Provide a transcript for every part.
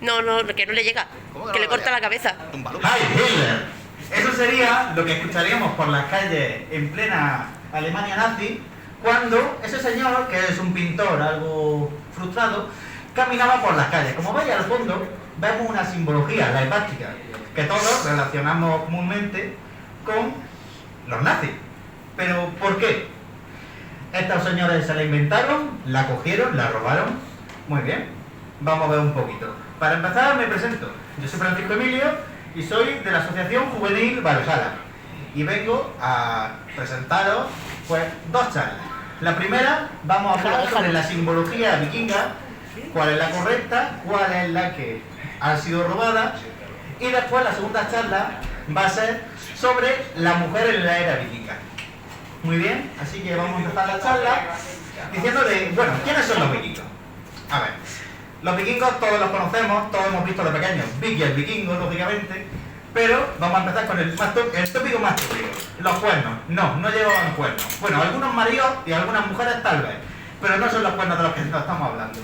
No, que no le llega. ¿Cómo Que no le le corta llega? la cabeza. ¡Ay, Hitler! Eso sería lo que escucharíamos por las calles en plena Alemania nazi, cuando ese señor, que es un pintor algo frustrado, caminaba por las calles. Como veis al fondo, vemos una simbología, la hepática, que todos relacionamos comúnmente con los nazis. Pero, ¿por qué? Estos señores se la inventaron, la cogieron, la robaron. Muy bien, vamos a ver un poquito. Para empezar, me presento. Yo soy Francisco Emilio y soy de la Asociación Juvenil Valhalla. Y vengo a presentaros, pues, dos charlas. La primera, vamos a hablar sobre la simbología vikinga, cuál es la correcta, cuál es la que ha sido robada. Y después, la segunda charla va a ser sobre la mujer en la era vikinga. Muy bien, así que vamos a empezar la charla diciéndole, bueno, ¿quiénes son los vikingos? A ver, los vikingos todos los conocemos, todos hemos visto de pequeños Vicky el vikingo, lógicamente, pero vamos a empezar con el tópico más típico, los cuernos. No llevaban cuernos. Bueno, algunos maridos y algunas mujeres tal vez, pero no son los cuernos de los que estamos hablando.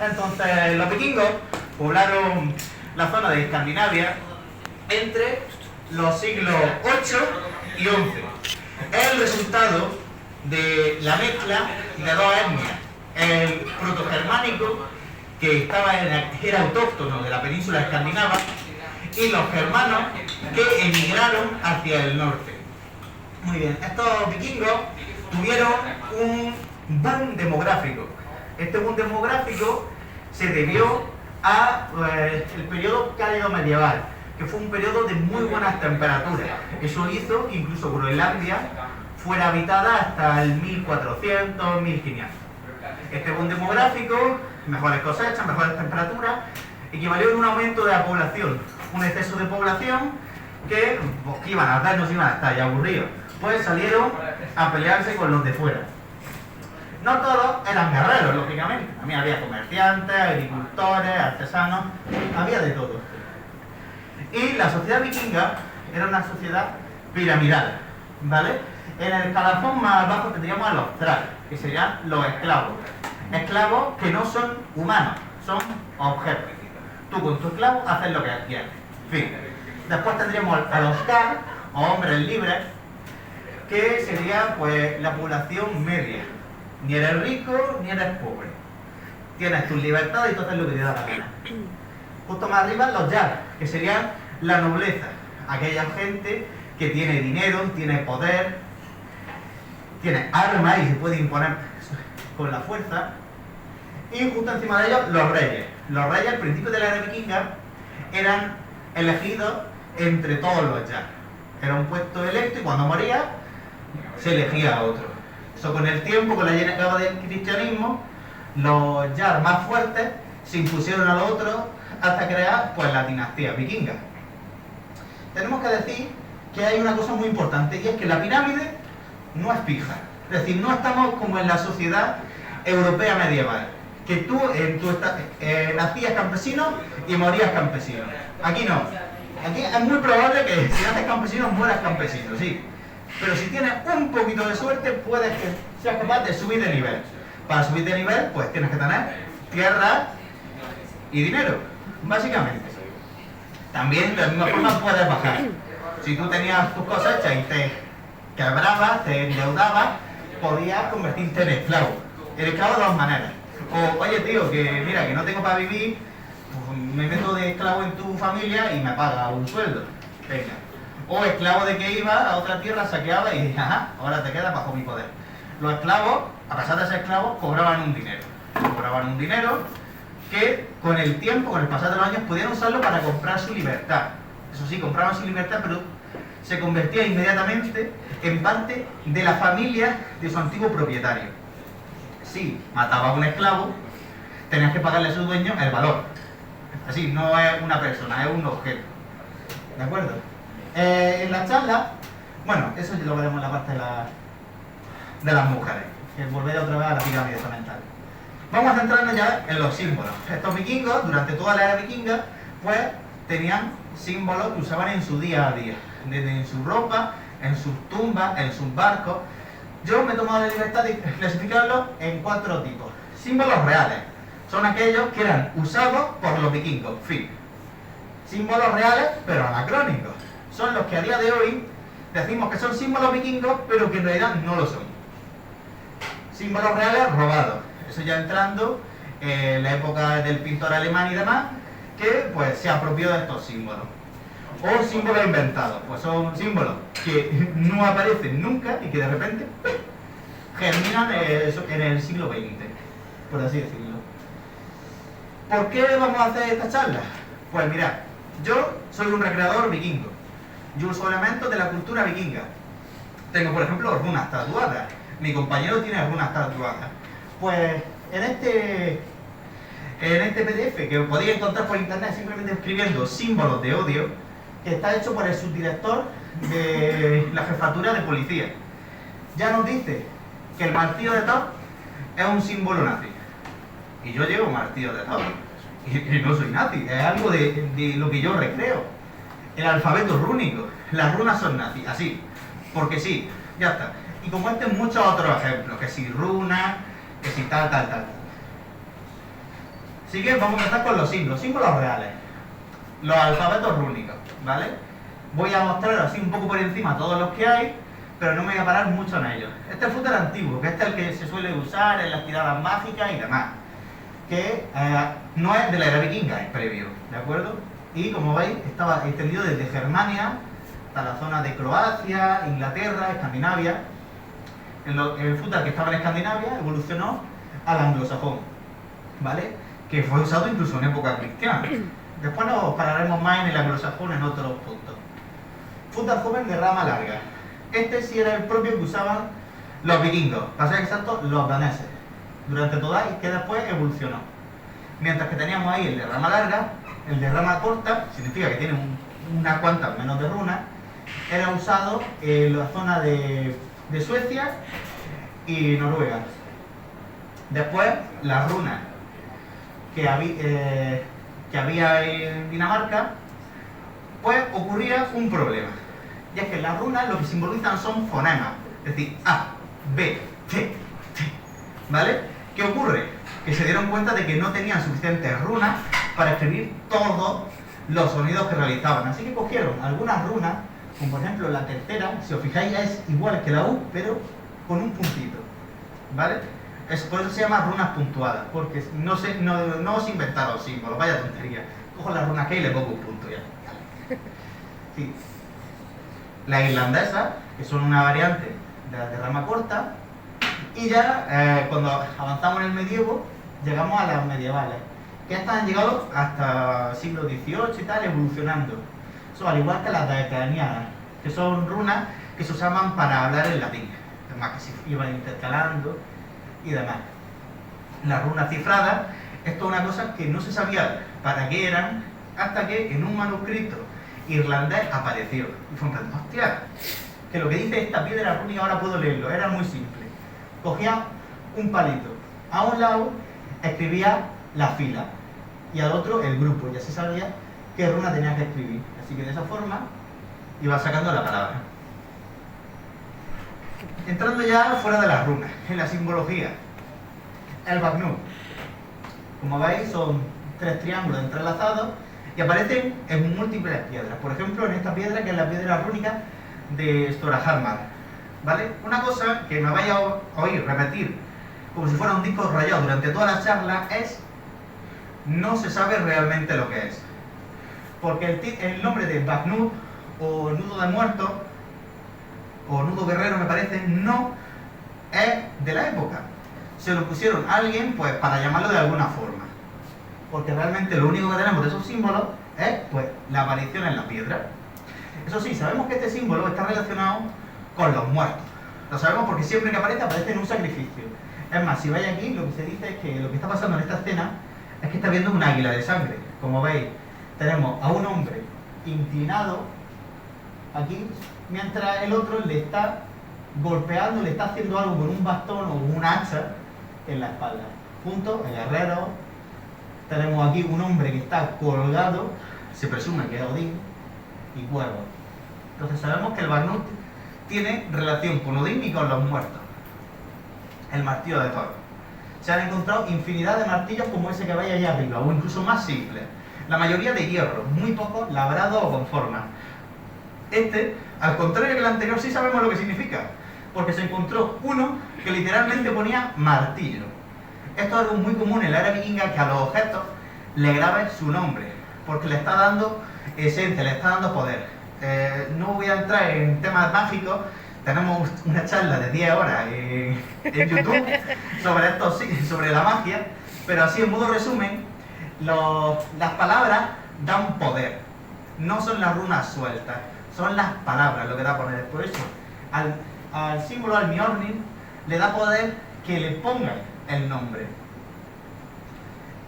Entonces, los vikingos poblaron la zona de Escandinavia entre los siglos 8 y 11. Es el resultado de la mezcla de dos etnias, el protogermánico, que era autóctono de la península escandinava, y los germanos, que emigraron hacia el norte. Muy bien, estos vikingos tuvieron un boom demográfico. Este boom demográfico se debió a el periodo cálido medieval, que fue un periodo de muy buenas temperaturas. Eso hizo que incluso Groenlandia fuera habitada hasta el 1400, 1500. Este boom demográfico, mejores cosechas, mejores temperaturas, equivalió en un aumento de la población, un exceso de población que, pues, que iban a arder, no se iban a estar ya aburridos, pues salieron a pelearse con los de fuera. No todos eran guerreros, lógicamente, también había comerciantes, agricultores, artesanos, había de todo. Y la sociedad vikinga era una sociedad piramidal, ¿vale? En el escalafón más bajo tendríamos a los thrall, que serían los esclavos. Esclavos que no son humanos, son objetos. Tú con tu esclavo haces lo que quieras. Fin. Después tendríamos a los kar, o hombres libres, que sería, pues, la población media. Ni eres rico, ni eres pobre. Tienes tu libertad y tú haces lo que te da la gana. Justo más arriba los jarl, que serían la nobleza, aquella gente que tiene dinero, tiene poder, tiene armas y se puede imponer con la fuerza. Y justo encima de ellos los reyes. Los reyes al principio de la era vikinga eran elegidos entre todos los jarl. Era un puesto electo y cuando moría se elegía a otro. Eso con el tiempo, con la llegada del cristianismo, los jarl más fuertes se impusieron a los otros hasta crear, pues, la dinastía vikinga. Tenemos que decir que hay una cosa muy importante, y es que la pirámide no es fija. Es decir, no estamos como en la sociedad europea medieval, que tú nacías campesino y morías campesino. Aquí no. Aquí es muy probable que si naces campesino mueras campesino, sí. Pero si tienes un poquito de suerte, puedes que seas capaz de subir de nivel. Para subir de nivel, pues tienes que tener tierra y dinero, básicamente. También de la misma forma puedes bajar. Si tú tenías tus cosechas y te quebrabas, te endeudabas, podías convertirte en esclavo. El esclavo de dos maneras. O, oye tío, que mira, que no tengo para vivir, pues me meto de esclavo en tu familia y me paga un sueldo. Venga. O esclavo de que iba a otra tierra, saqueaba y ajá, ahora te quedas bajo mi poder. Los esclavos, a pesar de ser esclavos, cobraban un dinero. Cobraban un dinero que con el tiempo, con el pasar de los años, podían usarlo para comprar su libertad. Eso sí, compraban su libertad, pero se convertía inmediatamente en parte de la familia de su antiguo propietario. Si mataba a un esclavo, tenías que pagarle a su dueño el valor. Así, no es una persona, es un objeto. ¿De acuerdo? En la charla, bueno, eso ya lo veremos en la parte de las mujeres, que volver otra vez a la pirámide mental. Vamos a centrarnos ya en los símbolos. Estos vikingos, durante toda la era vikinga, pues tenían símbolos que usaban en su día a día, desde en su ropa, en sus tumbas, en sus barcos. Yo me he tomado la libertad de clasificarlos en 4 tipos. Símbolos reales, Son aquellos que eran usados por los vikingos, fin. Símbolos reales, pero anacrónicos. Son los que a día de hoy decimos que son símbolos vikingos, pero que en realidad no lo son. Símbolos reales robados. Eso ya entrando en la época del pintor alemán y demás, que pues se apropió de estos símbolos. O símbolos inventados, pues son símbolos que no aparecen nunca y que de repente germinan en el siglo XX, por así decirlo. ¿Por qué vamos a hacer esta charla? Pues mirad, yo soy un recreador vikingo. Yo uso elementos de la cultura vikinga. Tengo, por ejemplo, runas tatuadas. Mi compañero tiene runas tatuadas. Pues en este PDF que podéis encontrar por internet simplemente escribiendo símbolos de odio, que está hecho por el subdirector de la jefatura de policía, ya nos dice que el martillo de Thor es un símbolo nazi. Y yo llevo martillo de Thor y no soy nazi, es algo de lo que yo recreo. El alfabeto rúnico, las runas son nazis, así, porque sí, ya está. Y como muchos otros ejemplos, que si runas, que si tal. Así que vamos a empezar con los símbolos reales, los alfabetos rúnicos, ¿vale? Voy a mostrar así un poco por encima todos los que hay, pero no me voy a parar mucho en ellos. Este es el footer antiguo, que este es el que se suele usar en las tiradas mágicas y demás, que no es de la era vikinga, es previo, ¿de acuerdo? Y como veis, estaba extendido desde Germania hasta la zona de Croacia, Inglaterra, Escandinavia. El footer que estaba en Escandinavia evolucionó al anglosajón, ¿vale? Que fue usado incluso en época cristiana. Después nos pararemos más en el anglosajón en otros puntos. Footer joven de rama larga. Este sí era el propio que usaban los vikingos, para ser exacto, los daneses, durante toda y que después evolucionó. Mientras que teníamos ahí el de rama larga, el de rama corta, significa que tiene unas cuantas menos de runas, era usado en la zona de Suecia y Noruega. Después, las runas que había en Dinamarca, pues ocurría un problema. Y es que las runas lo que simbolizan son fonemas, es decir, A, B, T, T, ¿vale? ¿Qué ocurre? Que se dieron cuenta de que no tenían suficientes runas para escribir todos los sonidos que realizaban. Así que cogieron algunas runas, como por ejemplo la tercera, si os fijáis es igual que la U, pero con un puntito, ¿vale? Por eso se llama runas puntuadas, porque no os inventaron símbolos, vaya tontería. Cojo la runa que y le pongo un punto ya. Sí. La irlandesa, que son una variante de las de rama corta, y ya cuando avanzamos en el medievo, llegamos a las medievales, que estas han llegado hasta el siglo XVIII y tal, evolucionando. Son al igual que las daekernianas, que son runas que se usaban para hablar en latín, además que se iban intercalando y demás. Las runas cifradas, esto es una cosa que no se sabía para qué eran, hasta que en un manuscrito irlandés apareció. Y fue un plan, hostia, que lo que dice esta piedra rúnica ahora puedo leerlo. Era muy simple. Cogía un palito, a un lado escribía la fila y al otro el grupo, y así sabía qué runa tenía que escribir. Así que de esa forma iba sacando la palabra. Entrando ya fuera de las runas, en la simbología. El Bagnur. Como veis, son 3 triángulos entrelazados y aparecen en múltiples piedras. Por ejemplo, en esta piedra, que es la piedra rúnica de Storhamar, ¿vale? Una cosa que me vaya a oír repetir como si fuera un disco rayado durante toda la charla es: no se sabe realmente lo que es. Porque el nombre de Bagnur, o nudo de muertos, o nudo guerrero me parece, no es de la época. Se lo pusieron a alguien pues para llamarlo de alguna forma. Porque realmente lo único que tenemos de esos símbolos es pues la aparición en la piedra. Eso sí, sabemos que este símbolo está relacionado con los muertos. Lo sabemos porque siempre que aparece en un sacrificio. Es más, si vais aquí, lo que se dice es que lo que está pasando en esta escena es que está viendo un águila de sangre. Como veis, tenemos a un hombre inclinado aquí, mientras el otro le está golpeando, le está haciendo algo con un bastón o un hacha en la espalda. Junto, el guerrero, tenemos aquí un hombre que está colgado, se presume que es Odín, y cuervos. Entonces sabemos que el Bagnur tiene relación con Odín y con los muertos. El martillo de Thor. se han encontrado infinidad de martillos como ese que veis ahí arriba, o incluso más simples. La mayoría de hierro, muy pocos labrados o con formas. Este, al contrario que el anterior, sí sabemos lo que significa, porque se encontró uno que literalmente ponía martillo. Esto es algo muy común en la era vikinga, que a los objetos le grabe su nombre, porque le está dando esencia, le está dando poder. No voy a entrar en temas mágicos, tenemos una charla de 10 horas en YouTube sobre la magia, pero así en modo resumen, las palabras dan poder, no son las runas sueltas, son las palabras lo que da poder. Por eso, al símbolo, al Mjolnir, le da poder que le pongan el nombre.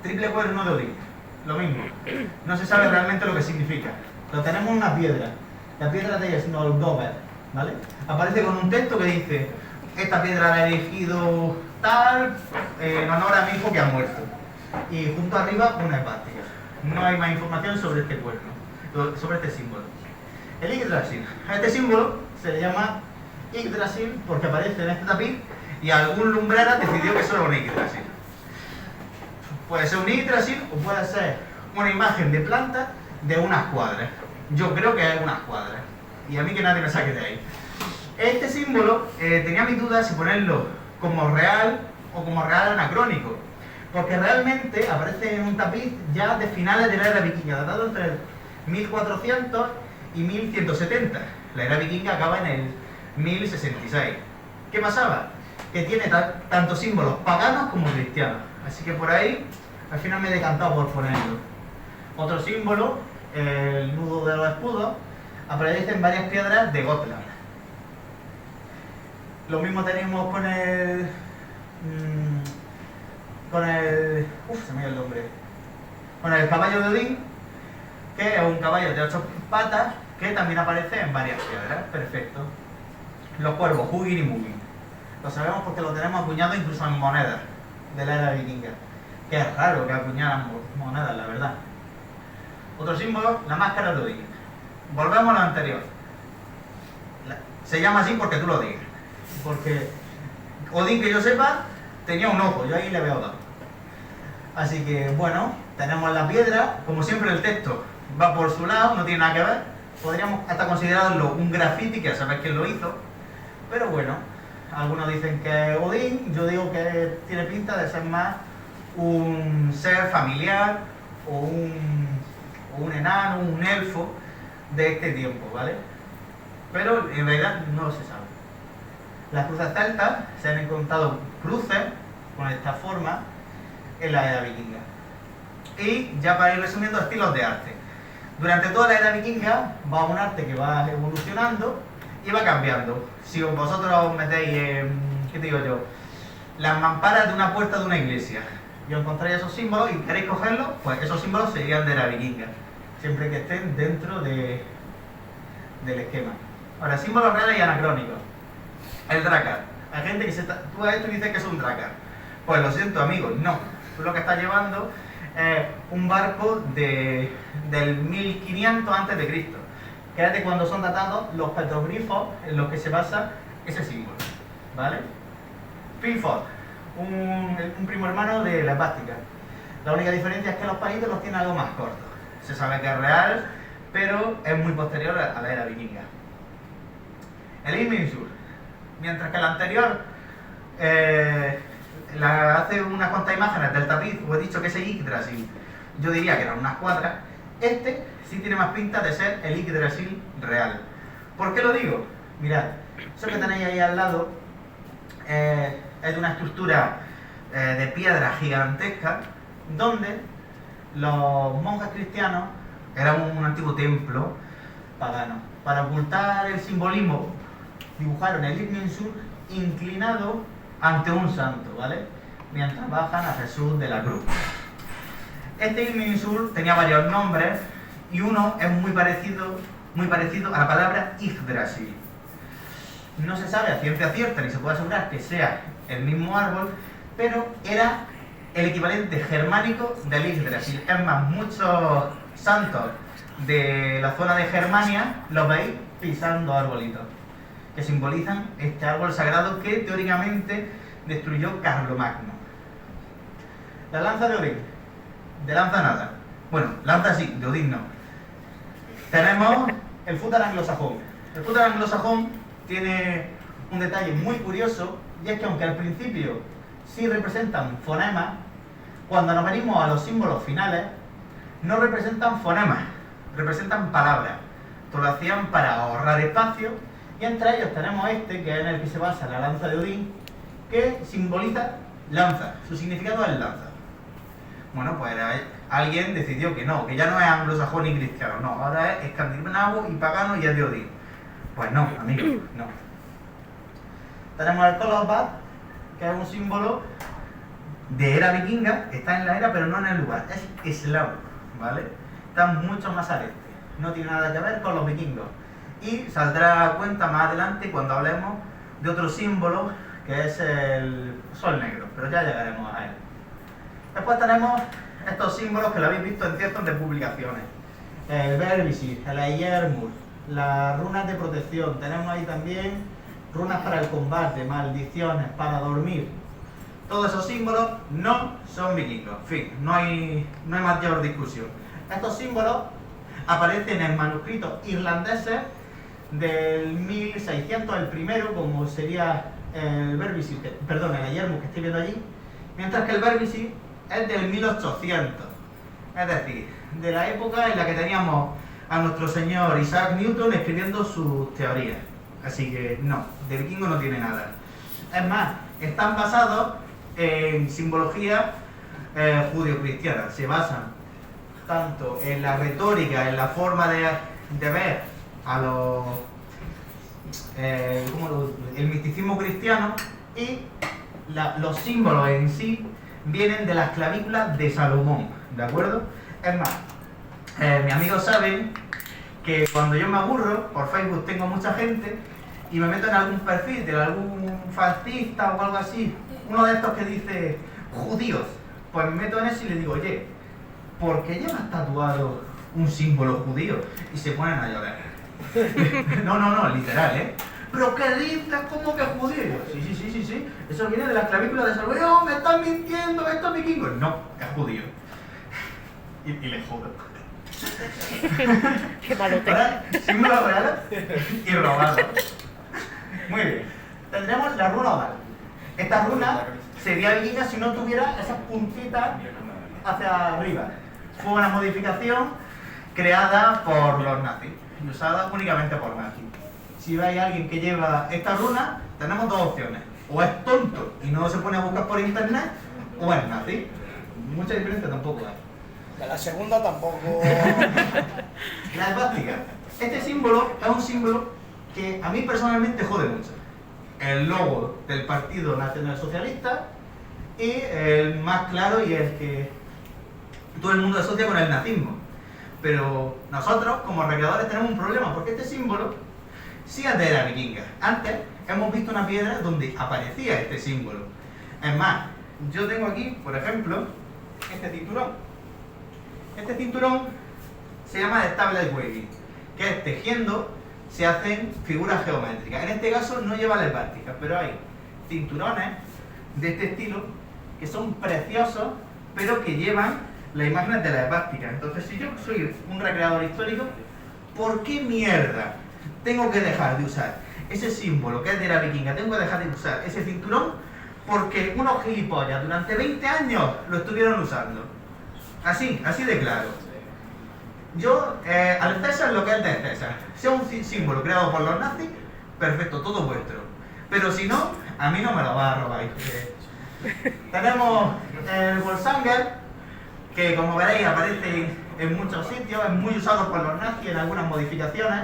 Triple cuerno de Odín, lo mismo, no se sabe realmente lo que significa. Lo tenemos en una piedra, la piedra de Snoldover, ¿vale? Aparece con un texto que dice: esta piedra la he elegido tal en honor a mi hijo que ha muerto. Y junto arriba una esvástica. No hay más información sobre este cuerno, sobre este símbolo. El Yggdrasil. A este símbolo se le llama Yggdrasil porque aparece en este tapiz y algún lumbrera decidió que eso era un Yggdrasil. Puede ser un Yggdrasil o puede ser una imagen de planta de unas cuadras. Yo creo que es unas cuadras. Y a mí que nadie me saque de ahí. Este símbolo tenía mis dudas si ponerlo como real o como real anacrónico. Porque realmente aparece en un tapiz ya de finales de la era vikinga, datado entre el 1400 y 1170. La era vikinga acaba en el 1066. ¿Qué pasaba? Que tiene tanto símbolos paganos como cristianos. Así que por ahí, al final me he decantado por ponerlo. Otro símbolo, el nudo de los escudos, aparece en varias piedras de Gotland. Lo mismo tenemos con el... se me dio el nombre. Con el caballo de Odín, que es un caballo de 8 patas, que también aparece en varias piedras. Perfecto. Los cuervos, Hugin y Mugin. Lo sabemos porque lo tenemos acuñado incluso en monedas de la era vikinga. Que es raro que acuñaran monedas, la verdad. Otro símbolo, la máscara de Odín. Volvemos a lo anterior. Se llama así porque tú lo digas. Porque Odín, que yo sepa, tenía un ojo, yo ahí le veo dos. Así que, bueno, tenemos la piedra, como siempre el texto va por su lado, no tiene nada que ver. Podríamos hasta considerarlo un graffiti, que a saber quién lo hizo. Pero bueno, algunos dicen que es Odín, yo digo que tiene pinta de ser más un ser familiar o un enano, un elfo de este tiempo, ¿vale? Pero en realidad no se sabe. Las cruces celtas se han encontrado cruces con esta forma en la era vikinga. Y ya para ir resumiendo, estilos de arte. Durante toda la era vikinga va un arte que va evolucionando y va cambiando. Si vosotros os metéis en, ¿qué te digo yo?, las mamparas de una puerta de una iglesia y encontráis esos símbolos y queréis cogerlos, pues esos símbolos serían de la vikinga, siempre que estén dentro del esquema. Ahora, símbolos reales y anacrónicos. El Drakkar. Hay gente que tú a esto y dices que es un Drakkar. Pues lo siento, amigos, no. Tú lo que estás llevando es un barco del 1500 a.C., que es de cuando son datados los petroglifos en los que se basa ese símbolo, ¿vale? Filfot, un primo hermano de la esvástica. La única diferencia es que los países los tienen algo más cortos. Se sabe que es real, pero es muy posterior a la era vikinga. El Irminsul, mientras que el anterior hace unas cuantas imágenes del tapiz, os he dicho que ese Yggdrasil, yo diría que eran unas cuadras, este sí tiene más pinta de ser el Yggdrasil real. ¿Por qué lo digo? Mirad, eso que tenéis ahí al lado es de una estructura de piedra gigantesca donde los monjes cristianos eran un antiguo templo pagano. Para ocultar el simbolismo dibujaron el Irminsul inclinado ante un santo, ¿vale? Mientras bajan a Jesús de la cruz. Este Irminsul tenía varios nombres y uno es muy parecido a la palabra Yggdrasil. No se sabe a ciencia cierta ni se puede asegurar que sea el mismo árbol, pero era el equivalente germánico del Yggdrasil. Es más, muchos santos de la zona de Germania los veis pisando arbolitos que simbolizan este árbol sagrado que teóricamente destruyó Carlomagno. La lanza de Odín. De lanza nada. Bueno, lanza sí, de Odín no. Tenemos el fútbol anglosajón. El fútbol anglosajón tiene un detalle muy curioso, y es que aunque al principio sí representan fonemas, cuando nos venimos a los símbolos finales, no representan fonemas, representan palabras. Esto lo hacían para ahorrar espacio, y entre ellos tenemos este, que es en el que se basa la lanza de Odín, que simboliza lanza. Su significado es lanza. Bueno, pues alguien decidió que no, que ya no es anglosajón ni cristiano, no, ahora es escandinavo y pagano y es de Odín. Pues no, amigos, no. Tenemos el Kolosbat, que es un símbolo de era vikinga, está en la era pero no en el lugar, es eslavo, ¿vale? Está mucho más al este, no tiene nada que ver con los vikingos. Y saldrá a cuenta más adelante cuando hablemos de otro símbolo, que es el sol negro, pero ya llegaremos a él. Después tenemos estos símbolos que lo habéis visto en cientos de publicaciones. El Verbisir, el Eyermur, las runas de protección. Tenemos ahí también runas para el combate, maldiciones, para dormir. Todos esos símbolos no son vikingos. En fin, no hay mayor discusión. Estos símbolos aparecen en manuscritos irlandeses del 1600, el primero, como sería el Verbisir, perdón, el Eyermur que estoy viendo allí, mientras que el Verbisir es del 1800, es decir, de la época en la que teníamos a nuestro señor Isaac Newton escribiendo sus teorías. Así que no, de vikingo no tiene nada. Es más, están basados en simbología judío-cristiana. Se basan tanto en la retórica, en la forma de ver a el misticismo cristiano, y los símbolos en sí vienen de las clavículas de Salomón, ¿de acuerdo? Es más, mis amigos saben que cuando yo me aburro, por Facebook tengo mucha gente, y me meto en algún perfil de algún fascista o algo así, uno de estos que dice judíos, pues me meto en eso y le digo, oye, ¿por qué llevas tatuado un símbolo judío? Y se ponen a llorar. No, literal, ¿eh? ¿Pero qué dices? ¿Cómo que judío? Sí. Eso viene de las clavículas de Salomón. ¡Oh, me están mintiendo! ¿Esto es vikingo? No, es judío. Y le jodo. Qué malote. Ahora, símbolo real y robado. Muy bien. Tendremos la runa oval. Esta runa sería vikinga si no tuviera esas puntitas hacia arriba. Fue una modificación creada por los nazis y usada únicamente por nazis. Si veis a alguien que lleva esta runa, tenemos dos opciones. O es tonto y no se pone a buscar por internet, o es nazi. Mucha diferencia tampoco hay. De la segunda tampoco. La esvástica. Este símbolo es un símbolo que a mí personalmente jode mucho. El logo del Partido Nacional Socialista, y el más claro y el que todo el mundo asocia con el nazismo. Pero nosotros, como recreadores, tenemos un problema, porque este símbolo sí es de era vikinga. Antes hemos visto una piedra donde aparecía este símbolo. Es más, yo tengo aquí, por ejemplo, este cinturón. Este cinturón se llama de Tablet Weaving, que es tejiendo se hacen figuras geométricas. En este caso no lleva la esvástica, pero hay cinturones de este estilo que son preciosos, pero que llevan las imágenes de la esvástica. Entonces, si yo soy un recreador histórico, ¿por qué mierda tengo que dejar de usar ese símbolo que es de la vikinga? Tengo que dejar de usar ese cinturón porque unos gilipollas durante 20 años lo estuvieron usando. Así de claro. Yo, al César lo que es de César. Sea un símbolo creado por los nazis, perfecto, todo vuestro. Pero si no, a mí no me lo va a robar. Tenemos el Volsanger, que como veréis aparece en muchos sitios, es muy usado por los nazis en algunas modificaciones,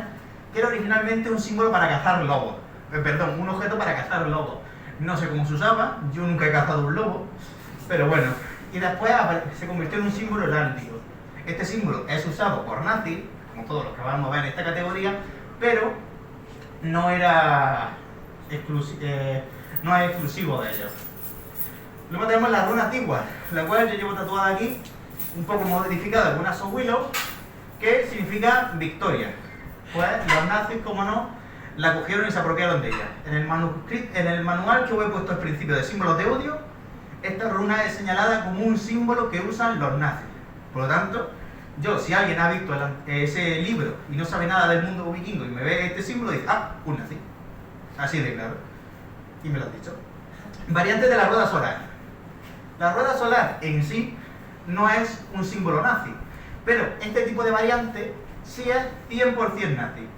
que era originalmente un símbolo para cazar lobos. Perdón, un objeto para cazar lobos. No sé cómo se usaba, yo nunca he cazado un lobo, pero bueno. Y después se convirtió en un símbolo heráldico. Este símbolo es usado por nazis, como todos los que vamos a ver en esta categoría, pero no era no es exclusivo de ellos. Luego tenemos la runa antigua, la cual yo llevo tatuada aquí, un poco modificada con una Willow, que significa victoria. Pues los nazis, como no, la cogieron y se apropiaron de ella. En el manual que os he puesto al principio de símbolos de odio, esta runa es señalada como un símbolo que usan los nazis. Por lo tanto, si alguien ha visto ese libro y no sabe nada del mundo vikingo y me ve este símbolo, dice, ah, un nazi. Así de claro. Y me lo han dicho. Variante de la rueda solar. La rueda solar en sí no es un símbolo nazi, pero este tipo de variante sí es 100% nazi.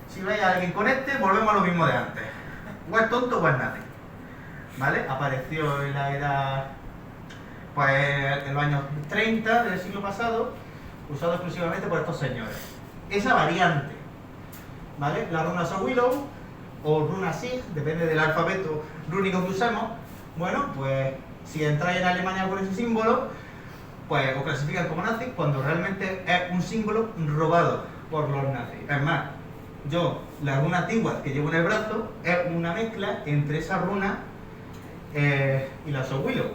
Si veis a alguien con este, volvemos a lo mismo de antes. O es tonto o es nazi. ¿Vale? Apareció en la era, pues, en los años 30 del siglo pasado, usado exclusivamente por estos señores. Esa variante, ¿vale? La runa Sowillow o runa Sig, depende del alfabeto rúnico que usemos. Bueno, pues si entráis en Alemania con ese símbolo, pues os clasifican como nazis cuando realmente es un símbolo robado por los nazis. Es más, la runa antigua que llevo en el brazo es una mezcla entre esa runa y la Sowillow,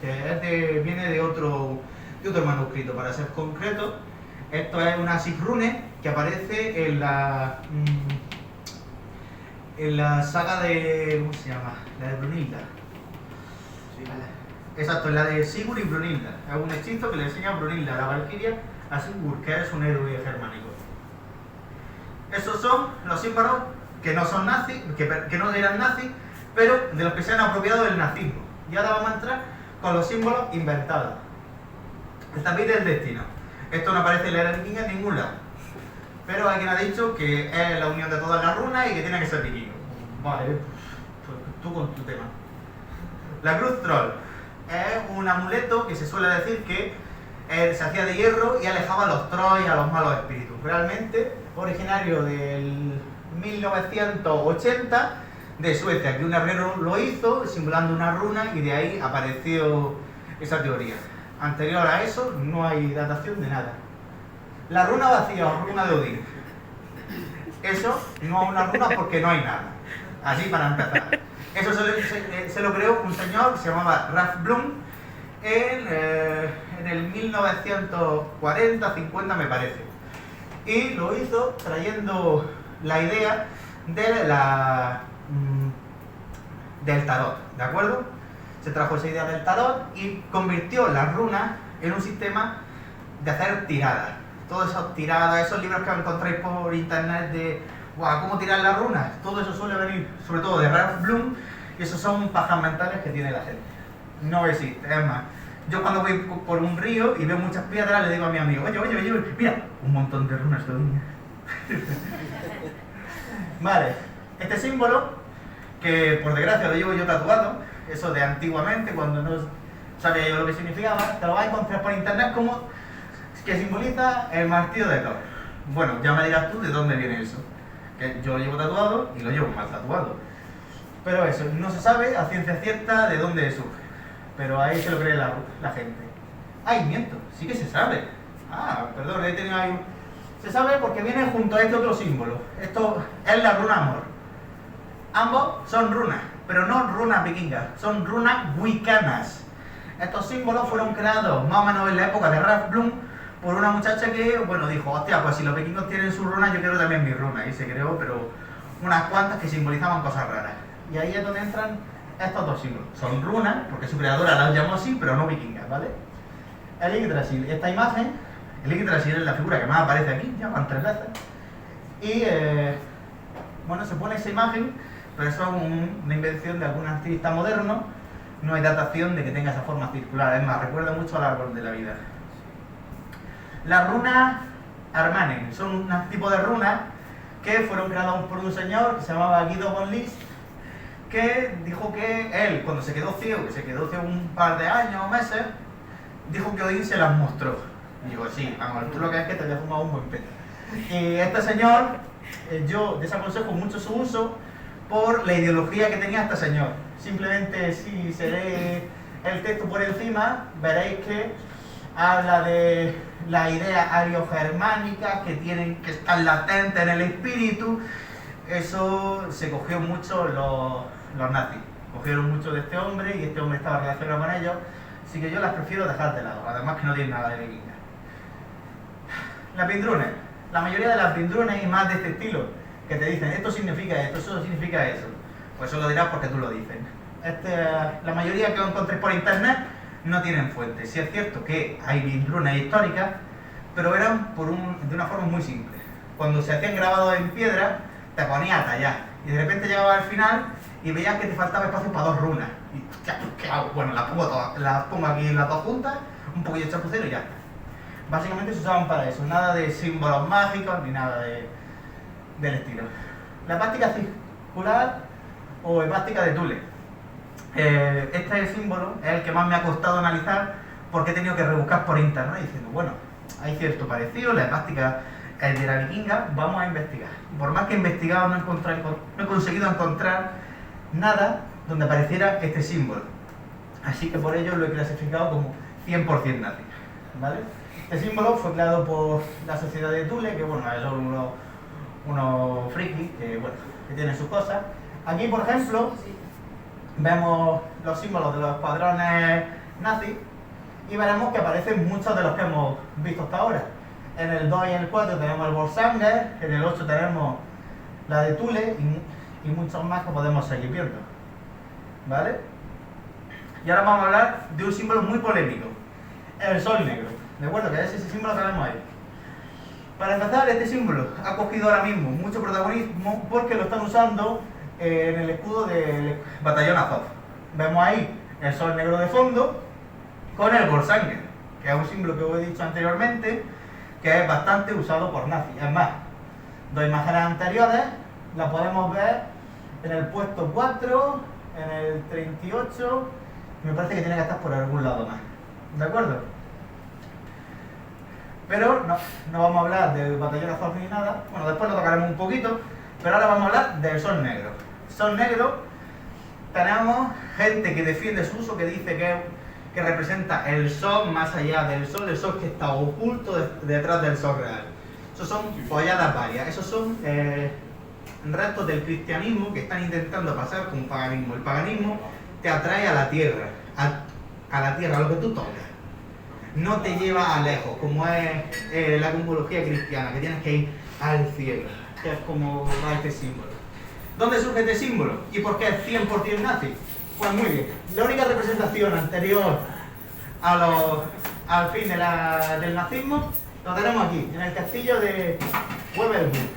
que viene de otro manuscrito. Para ser concreto, esto es una Sigrune que aparece en la saga de... ¿cómo se llama? La de Brunilda. Sí. Exacto, en la de Sigurd y Brunilda. Es un hechizo que le enseña a Brunilda, la valquiria, a Sigurd, que es un héroe germánico. Esos son los símbolos que no son nazis, que no eran nazis, pero de los que se han apropiado del nazismo. Y ahora vamos a entrar con los símbolos inventados. El tapiz del destino. Esto no aparece en la era vikinga en ningún lado. Pero alguien ha dicho que es la unión de todas las runas y que tiene que ser vikingo. Vale, pues tú con tu tema. La cruz troll es un amuleto que se suele decir que se hacía de hierro y alejaba a los trolls y a los malos espíritus. Realmente, originario del 1980 de Suecia, que un herrero lo hizo simulando una runa y de ahí apareció esa teoría. Anterior a eso no hay datación de nada. La runa vacía o runa de Odín. Eso no es una runa porque no hay nada. Así para empezar. Eso se lo creó un señor que se llamaba Ralph Blum en el 1940-50 me parece. Y lo hizo trayendo la idea del tarot, ¿de acuerdo? Se trajo esa idea del tarot y convirtió las runas en un sistema de hacer tiradas. Todas esas tiradas, esos libros que encontráis por internet de cómo tirar las runas, todo eso suele venir sobre todo de Ralph Blum y esos son pajas mentales que tiene la gente. No existe, es más. Yo cuando voy por un río y veo muchas piedras le digo a mi amigo, oye, mira, un montón de runas todavía. Vale, este símbolo, que por desgracia lo llevo yo tatuado, eso de antiguamente, cuando no sabía yo lo que significaba, te lo vas a encontrar por internet como que simboliza el martillo de Thor. Bueno, ya me dirás tú de dónde viene eso. Que yo lo llevo tatuado y lo llevo mal tatuado. Pero eso, no se sabe a ciencia cierta de dónde surge. Pero ahí se lo cree la gente. ¡Ay, miento! Sí que se sabe. Perdón, he tenido ahí... Se sabe porque viene junto a este otro símbolo. Esto es la runa amor. Ambos son runas, pero no runas vikingas, son runas wiccanas. Estos símbolos fueron creados más o menos en la época de Ralph Blum por una muchacha que, dijo, hostia, pues si los vikingos tienen sus runas, yo quiero también mis runas. Y se creó, pero unas cuantas que simbolizaban cosas raras. Y ahí es donde entran estos dos símbolos. Son runas, porque su creadora las llamó así, pero no vikingas, ¿vale? El Yggdrasil. Esta imagen, el Yggdrasil es la figura que más aparece aquí, ya van 3 veces. Y, se pone esa imagen, pero eso es una invención de algún artista moderno. No hay datación de que tenga esa forma circular. Es más, recuerda mucho al árbol de la vida. Las runas Armanen son un tipo de runas que fueron creadas por un señor que se llamaba Guido von List, que dijo que él, cuando se quedó ciego, un par de años o meses, dijo que Odín se las mostró. Y digo, sí, vamos, tú lo que es que te había fumado un buen pedo. Y este señor, yo desaconsejo mucho su uso por la ideología que tenía este señor. Simplemente si se lee el texto por encima, veréis que habla de las ideas ariogermánicas que están latentes en el espíritu. Eso se cogió mucho los nazis. Cogieron mucho de este hombre y este hombre estaba relacionado con ellos. Así que yo las prefiero dejar de lado, además que no tienen nada de vikinga. Las pindrunes. La mayoría de las pindrunes y más de este estilo, que te dicen esto significa esto, eso significa eso. Pues eso lo dirás porque tú lo dices. la mayoría que os encontréis por internet no tienen fuente. Sí es cierto que hay runas históricas, pero eran de una forma muy simple. Cuando se hacían grabados en piedra, te ponías a tallar y de repente llegabas al final y veías que te faltaba espacio para 2 runas. Y ¿qué hago? Bueno, las pongo aquí las 2 juntas, un poquillo de chapucero y ya está. Básicamente se usaban para eso, nada de símbolos mágicos ni nada del estilo. La esvástica circular o esvástica de Thule. Este símbolo es el que más me ha costado analizar porque he tenido que rebuscar por internet diciendo, bueno, hay cierto parecido, la esvástica es de la vikinga, vamos a investigar. Por más que he investigado no he conseguido encontrar nada donde apareciera este símbolo. Así que por ello lo he clasificado como 100% nazi, ¿vale? Este símbolo fue creado por la sociedad de Thule, que bueno, son unos frikis que tienen sus cosas. Aquí, por ejemplo, vemos los símbolos de los escuadrones nazis y veremos que aparecen muchos de los que hemos visto hasta ahora. En el 2 y en el 4 tenemos el Vorsanger, en el 8 tenemos la de Thule y muchos más que podemos seguir viendo, ¿vale? Y ahora vamos a hablar de un símbolo muy polémico, el sol negro, ¿de acuerdo? Que es ese símbolo que vemos ahí. Para empezar, este símbolo ha cogido ahora mismo mucho protagonismo porque lo están usando en el escudo del batallón Azov. Vemos ahí el sol negro de fondo con el Vorsanger, que es un símbolo que os he dicho anteriormente, que es bastante usado por nazis. Es más, 2 imágenes anteriores las podemos ver en el puesto 4, en el 38, me parece que tiene que estar por algún lado más, ¿de acuerdo? Pero no vamos a hablar del batallón Azov ni nada, bueno, después lo tocaremos un poquito, pero ahora vamos a hablar del sol negro. Sol negro, tenemos gente que defiende su uso, que dice que representa el sol más allá del sol, el sol que está oculto detrás del sol real. Esos son folladas varias, esos son restos del cristianismo que están intentando pasar con paganismo. El paganismo te atrae a la tierra, a la tierra, a lo que tú tocas. No te lleva a lejos, como es la cosmología cristiana, que tienes que ir al cielo, que es como va este símbolo. ¿Dónde surge este símbolo? ¿Y por qué es 100% nazi? Pues muy bien, la única representación anterior al fin del nazismo lo tenemos aquí, en el castillo de Weberburg.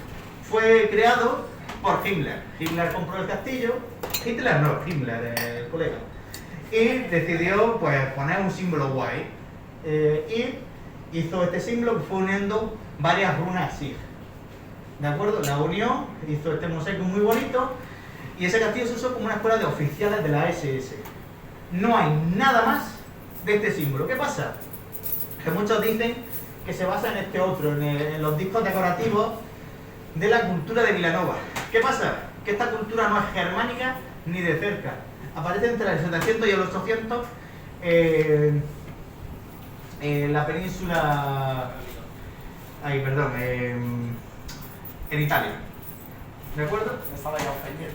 Fue creado por Himmler. Himmler compró el castillo, Himmler, el colega, y decidió pues poner un símbolo guay. Y hizo este símbolo que fue uniendo varias runas así, ¿de acuerdo? La unió, hizo este mosaico muy bonito y ese castillo se usó como una escuela de oficiales de la SS. No hay nada más de este símbolo. ¿Qué pasa? Que muchos dicen que se basa en este otro, en los discos decorativos de la cultura de Vilanova. ¿Qué pasa? Que esta cultura no es germánica ni de cerca. Aparece entre el 700 y el 800 en la península, en Italia, ¿de acuerdo? Estaba ya ofendido.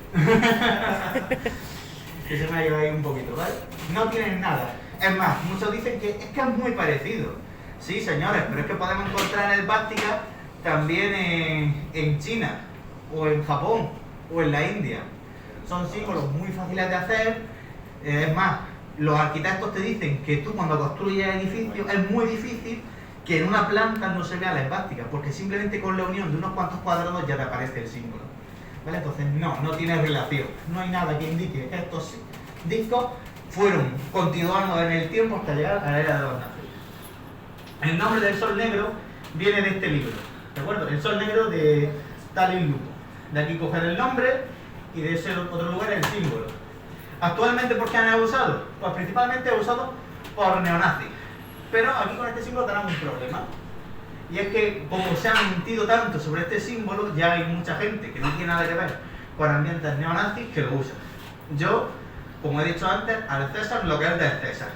Que se me ha ido ahí un poquito, ¿vale? No tienen nada. Es más, muchos dicen que es muy parecido. Sí, señores, pero es que podemos encontrar en el Báltica también en China, o en Japón, o en la India. Son símbolos muy fáciles de hacer. Es más, los arquitectos te dicen que tú cuando construyes edificios es muy difícil que en una planta no se vea la esvástica, porque simplemente con la unión de unos cuantos cuadrados ya te aparece el símbolo, ¿vale? Entonces no tiene relación, no hay nada que indique que estos discos fueron continuando en el tiempo hasta llegar a la era de los nazis. El nombre del sol negro viene de este libro, ¿de acuerdo? El sol negro de Stalin Lupo. De aquí cogen el nombre y de ese otro lugar el símbolo. Actualmente, ¿por qué han usado? Pues principalmente usado por neonazis. Pero aquí con este símbolo tenemos un problema. Y es que, como se ha mentido tanto sobre este símbolo, ya hay mucha gente que no tiene nada que ver con ambientes neonazis que lo usa. Yo, como he dicho antes, al César lo que es del César.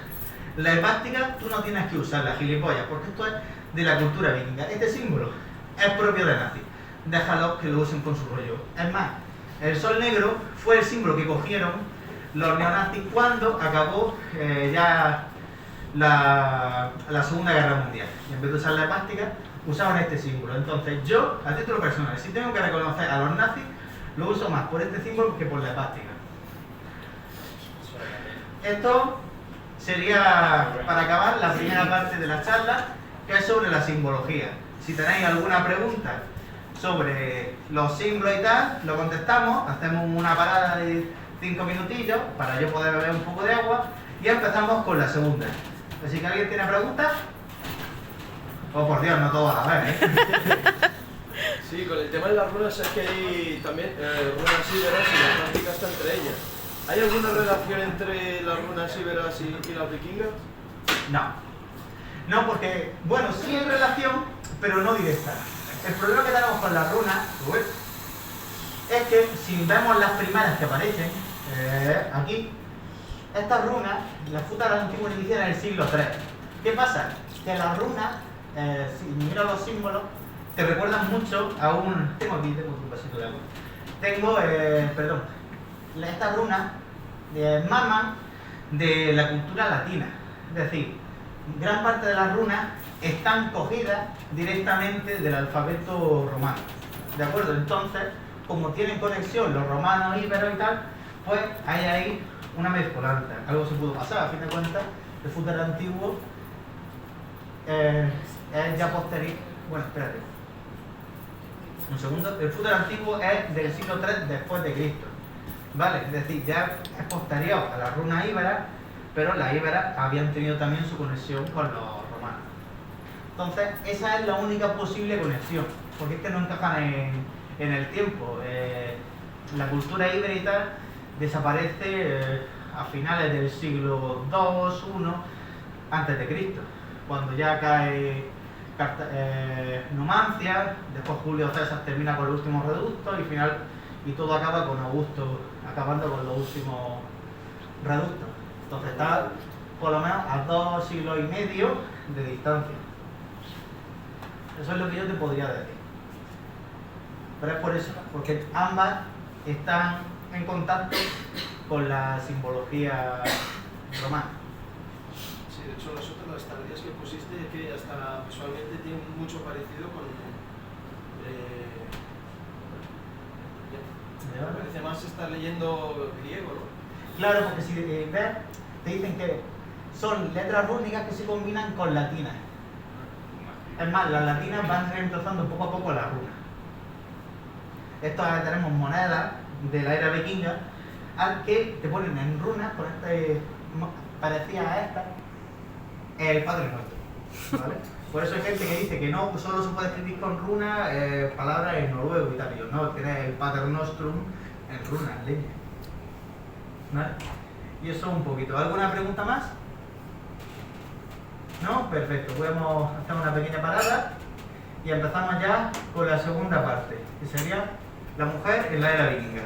La esvástica tú no tienes que usarla, gilipollas, porque esto es de la cultura vikinga. Este símbolo es propio de nazis. Déjalos que lo usen con su rollo. Es más, el sol negro fue el símbolo que cogieron los neonazis cuando acabó ya la Segunda Guerra Mundial. Y en vez de usar la esvástica, usaban este símbolo. Entonces yo, a título personal, si tengo que reconocer a los nazis, lo uso más por este símbolo que por la esvástica. esto sería, para acabar, la primera parte de la charla, que es sobre la simbología. Si tenéis alguna pregunta sobre los símbolos y tal, lo contestamos, hacemos una parada de 5 minutillos para yo poder beber un poco de agua y empezamos con la segunda. Así que ¿alguien tiene preguntas? Oh, por Dios, no todo a la vez, ¿eh? Sí, con el tema de las runas es que hay también runas íberas y las prácticas está entre ellas. ¿Hay alguna relación entre las runas íberas y las vikingas? No. No, porque, bueno, sí hay relación, pero no directa. El problema que tenemos con las runas es que si vemos las primeras que aparecen, aquí, estas runas, las futas antiguas inician en el siglo III. ¿Qué pasa? Que las runas, si miras los símbolos, te recuerdan mucho a un... Tengo un vasito de agua. Perdón. Estas runas maman de la cultura latina. Es decir, gran parte de las runas están cogidas directamente del alfabeto romano. ¿De acuerdo? Entonces, como tienen conexión los romanos, íberos y tal, pues hay ahí una mezcolanza. Algo se pudo pasar, a fin de cuentas, el fútbol antiguo es ya posterior. Bueno, espérate. Un segundo. El fútbol antiguo es del siglo III después de Cristo. ¿Vale? Es decir, ya es posterior a las runas íberas, pero las íberas habían tenido también su conexión con los romanos. Entonces, esa es la única posible conexión, porque es que no encajan en el tiempo. La cultura íbera y tal desaparece a finales del siglo II, I antes de Cristo, cuando ya cae Numancia, después Julio César termina con los últimos reductos y todo acaba con Augusto acabando con los últimos reductos. Entonces está por lo menos a 2 siglos y medio de distancia. Eso es lo que yo te podría decir. Pero es por eso, porque ambas están en contacto con la simbología romana. Sí, de hecho nosotros las tablillas que pusiste es que hasta visualmente tienen mucho parecido con... me parece más estar leyendo griego, ¿no? Claro, porque si ves, te dicen que son letras rúnicas que se combinan con latinas. Es más, las latinas van reemplazando poco a poco las runas. Esto tenemos monedas de la era vikinga al que te ponen en runas con parecía a esta el Padre Nuestro, ¿vale? Por eso hay gente que dice que no, solo se puede escribir con runas palabras en noruego y tal. Y yo, no, tienes el Pater Nostrum en runas, en leña. ¿Vale? Y eso un poquito. ¿Alguna pregunta más? ¿No? Perfecto. Podemos hacer una pequeña parada y empezamos ya con la segunda parte, que sería la mujer en la era vikinga.